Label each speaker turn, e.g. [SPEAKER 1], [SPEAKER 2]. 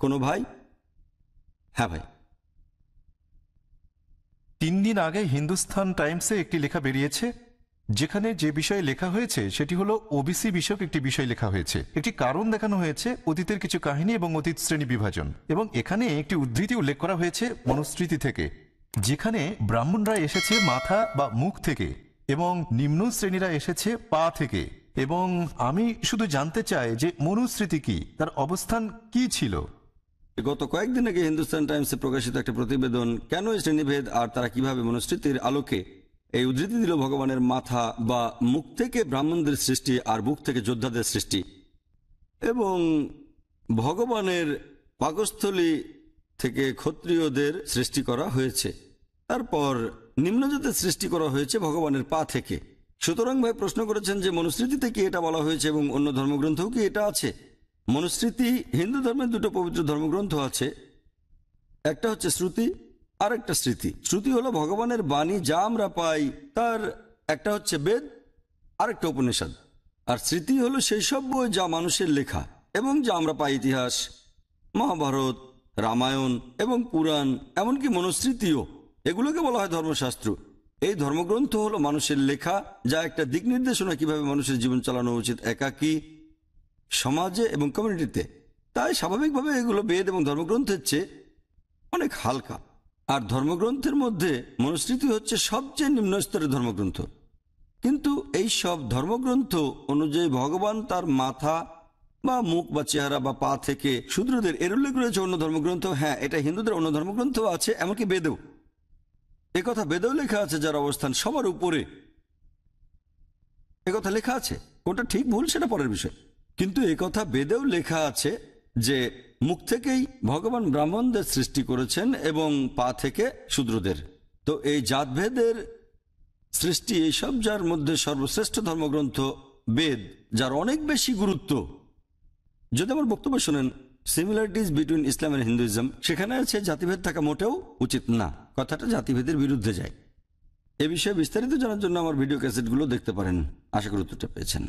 [SPEAKER 1] কোনো ভাই? হ্যাঁ ভাই।
[SPEAKER 2] 3 দিন আগে হিন্দুস্তান টাইমসে একটি লেখা বেরিয়েছে, যেখানে যে বিষয়ে লেখা হয়েছে সেটি হলো ওবিসি বিষয়ক একটি বিষয় লেখা হয়েছে। একটি কারণ দেখানো হয়েছে অতীতের কিছু কাহিনী এবং অতীত শ্রেণী বিভাজন, এবং এখানে একটি উদ্ধৃতি উল্লেখ করা হয়েছে মনুস্মৃতি থেকে, যেখানে ব্রাহ্মণরা এসেছে মাথা বা মুখ থেকে এবং নিম্ন শ্রেণীরা এসেছে পা থেকে। এবং আমি শুধু জানতে চাই যে মনুস্মৃতি কি, তার অবস্থান কি ছিল।
[SPEAKER 1] গত কয়েকদিন আগে হিন্দুস্তান টাইমসে প্রকাশিত একটা প্রতিবেদন, কেন এই শ্রেণীভেদ আর তারা কিভাবে মনুস্মৃতির আলোকে এই উদ্ধৃতি দিল ভগবানের মাথা বা মুখ থেকে ব্রাহ্মণদের সৃষ্টি আর বুক থেকে যোদ্ধাদের সৃষ্টি, এবং ভগবানের পাকস্থলী থেকে ক্ষত্রিয়দের সৃষ্টি করা হয়েছে, তারপর নিম্নজাতের সৃষ্টি করা হয়েছে ভগবানের পা থেকে। সুতরাং ভাই প্রশ্ন করেছেন যে মনুস্মৃতিতে কি এটা বলা হয়েছে এবং অন্য ধর্মগ্রন্থও কি এটা আছে? মনুস্মৃতি, হিন্দু ধর্মের দুটো পবিত্র ধর্মগ্রন্থ আছে, একটা হচ্ছে শ্রুতি আর একটা স্মৃতি। শ্রুতি হলো ভগবানের বাণী যা আমরা পাই, তার একটা হচ্ছে বেদ আর একটা উপনিষদ। আর স্মৃতি হলো সেই সব বই যা মানুষের লেখা এবং যা আমরা পাই, ইতিহাস, মহাভারত, রামায়ণ এবং পুরাণ, এমনকি মনুস্মৃতিও, এগুলোকে বলা হয় ধর্মশাস্ত্র। এই ধর্মগ্রন্থ হলো মানুষের লেখা, যা একটা দিক নির্দেশনা কিভাবে মানুষের জীবন চালানো উচিত একাকী, সমাজে এবং কমিউনিটিতে। তাই স্বাভাবিকভাবে এগুলো বেদ এবং ধর্মগ্রন্থের চেয়ে অনেক হালকা। আর ধর্মগ্রন্থের মধ্যে মনুস্মৃতি হচ্ছে সবচেয়ে নিম্ন স্তরের ধর্মগ্রন্থ। কিন্তু এই সব ধর্মগ্রন্থ অনুযায়ী ভগবান তার মাথা বা মুখ বা চেহারা বা পা থেকে শূদ্রদের এর উল্লেখ রয়েছে অন্য ধর্মগ্রন্থ। হ্যাঁ, এটা হিন্দুদের অন্য ধর্মগ্রন্থ আছে, এমনকি বেদেও। একথা বেদেও লেখা আছে, যার অবস্থান সবার উপরে, একথা লেখা আছে। কোনটা ঠিক ভুল সেটা পরের বিষয়, কিন্তু একথা বেদেও লেখা আছে যে মুখ থেকেই ভগবান ব্রাহ্মণদের সৃষ্টি করেছেন এবং পা থেকে শূদ্রদের। তো এই জাতভেদের সৃষ্টি, এইসব যার মধ্যে সর্বশ্রেষ্ঠ ধর্মগ্রন্থ বেদ, যার অনেক বেশি গুরুত্ব। যদি আমার বক্তব্য শোনেন, similarities between Islam and Hinduism, সেখানে আছে জাতিভেদ থাকা মোটেও উচিত না। কথাটা জাতিভেদের বিরুদ্ধে যায়। এ বিষয়ে বিস্তারিত জানার জন্য আমার ভিডিও ক্যাসেটগুলো দেখতে পারেন। আশা করি উত্তরটা পেয়েছেন।